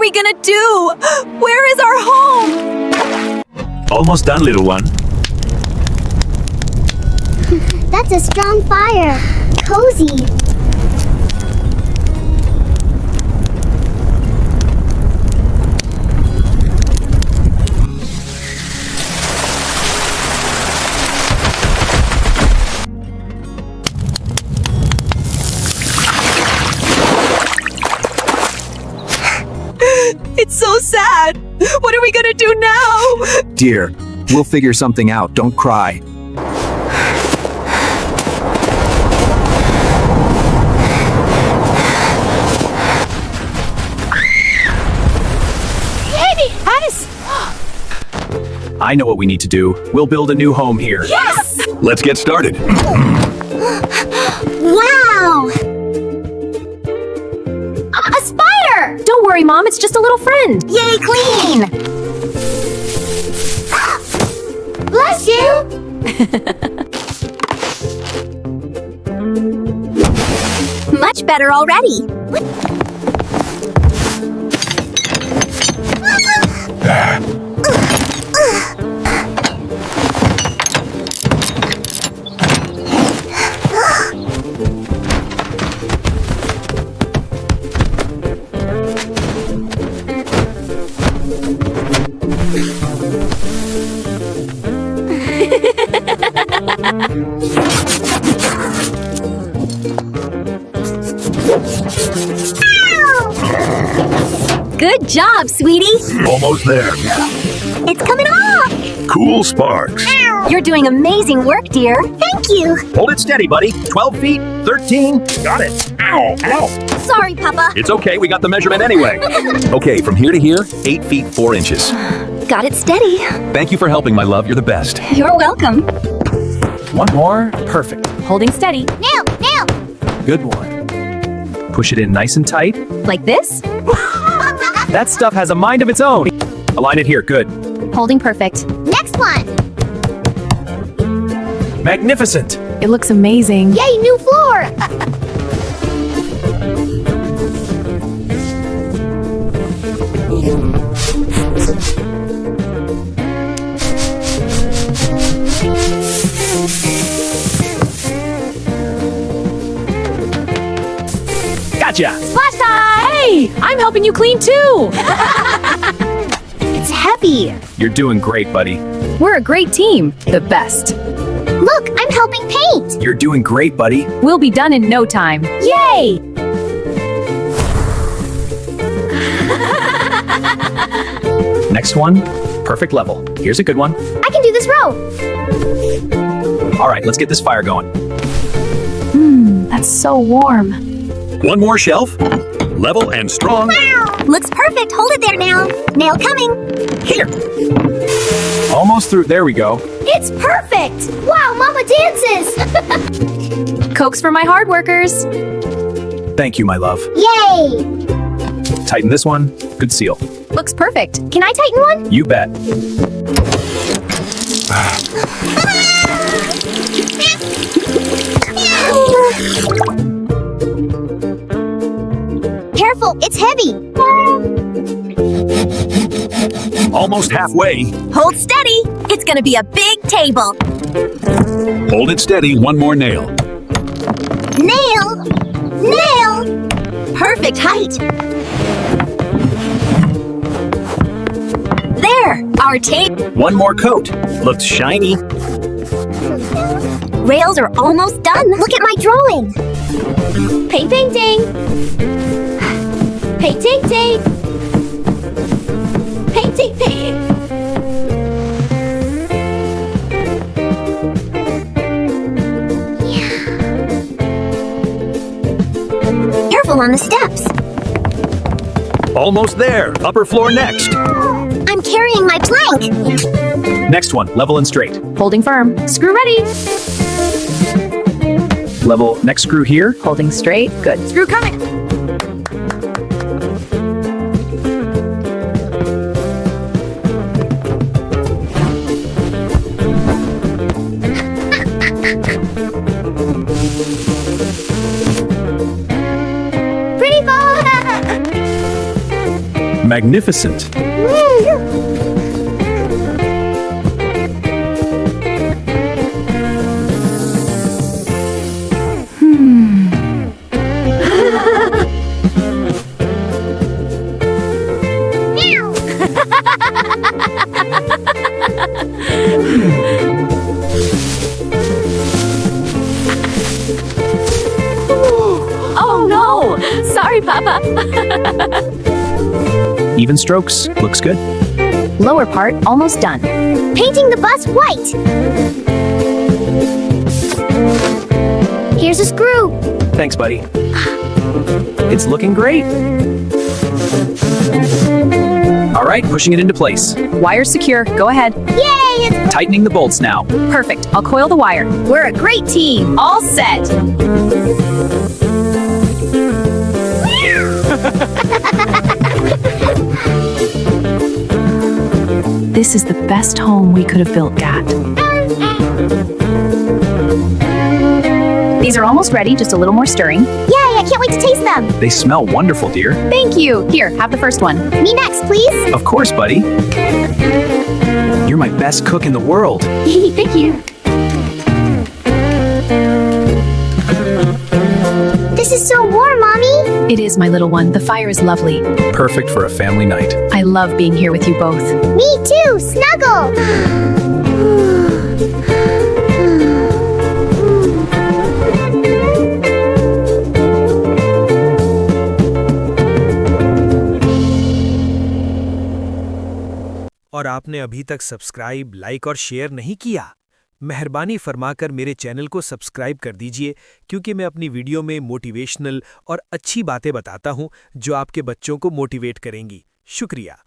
we gonna do? Where is our home? Almost done, little one. That's a strong fire. Cozy. It's so sad. What are we gonna do now? Dear, we'll figure something out. Don't cry. Hey, Alice! I know what we need to do. We'll build a new home here. Yes! Let's get started. Wow! A spider! Don't worry, Mom. It's just a little friend. Yay, clean! Bless you! Much better already. Good job, sweetie. Almost there. It's coming off. Cool sparks. You're doing amazing work, dear. Thank you. Hold it steady, buddy. 12 feet, 13. Got it. Ow, ow. Sorry, Papa. It's okay, we got the measurement anyway. Okay, from here to here, 8 feet, 4 inches. Got it steady. Thank you for helping, my love. You're the best. You're welcome. One more. Perfect. Holding steady. Nail, nail. Good one. Push it in nice and tight. Like this? That stuff has a mind of its own. Align it here. Good. Holding perfect. Next one. Magnificent. It looks amazing. Yay, new floor. Gotcha. Splash time! Hey, I'm helping you clean too. It's heavy. You're doing great, buddy. We're a great team. The best. Look, I'm helping paint. You're doing great, buddy. We'll be done in no time. Yay! Next one. Perfect level. Here's a good one. I can do this row. All right, let's get this fire going. That's so warm. One more shelf. Level and strong. Looks perfect. Hold it there now. Nail coming. Here. Almost through. There we go. It's perfect. Wow, Mama dances. Cokes for my hard workers. Thank you, my love. Yay. Tighten this one. Good seal. Looks perfect. Can I tighten one? You bet. Careful, it's heavy. Almost halfway. Hold steady. It's gonna be a big table. Hold it steady. One more nail. Nail. Nail. Perfect height. There, our tape. One more coat. Looks shiny. Rails are almost done. Look at my drawing. Paint, painting. Painting, tape. Painting, paint. Careful on the steps. Almost there. Upper floor next. I'm carrying my plank. Next one. Level and straight. Holding firm. Screw ready. Level. Next screw here. Holding straight. Good. Screw coming. Pretty fun. Magnificent. Oh no! Sorry, Papa. Even strokes. Looks good. Lower part almost done. Painting the bus white. Here's a screw. Thanks, buddy. It's looking great. All right, pushing it into place. Wire's secure. Go ahead. Yay! It's Tightening the bolts now. Perfect. I'll coil the wire. We're a great team. All set. This is the best home we could have built, Gat. These are almost ready, just a little more stirring. Yay! I can't wait to taste them. They smell wonderful, dear. Thank you. Here, have the first one. Me next, please. Of course, buddy. You're my best cook in the world. Thank you. This is so warm, Mommy. It is, my little one. The fire is lovely. Perfect for a family night. I love being here with you both. Me too. Snuggle. और आपने अभी तक subscribe, like और share नहीं किया? मेहरबानी फरमाकर मेरे channel को सब्सक्राइब कर दीजिए, क्योंकि मैं अपनी वीडियो में मोटिवेशनल और अच्छी बातें बताता हूं जो आपके बच्चों को मोटिवेट करेंगी। शुक्रिया।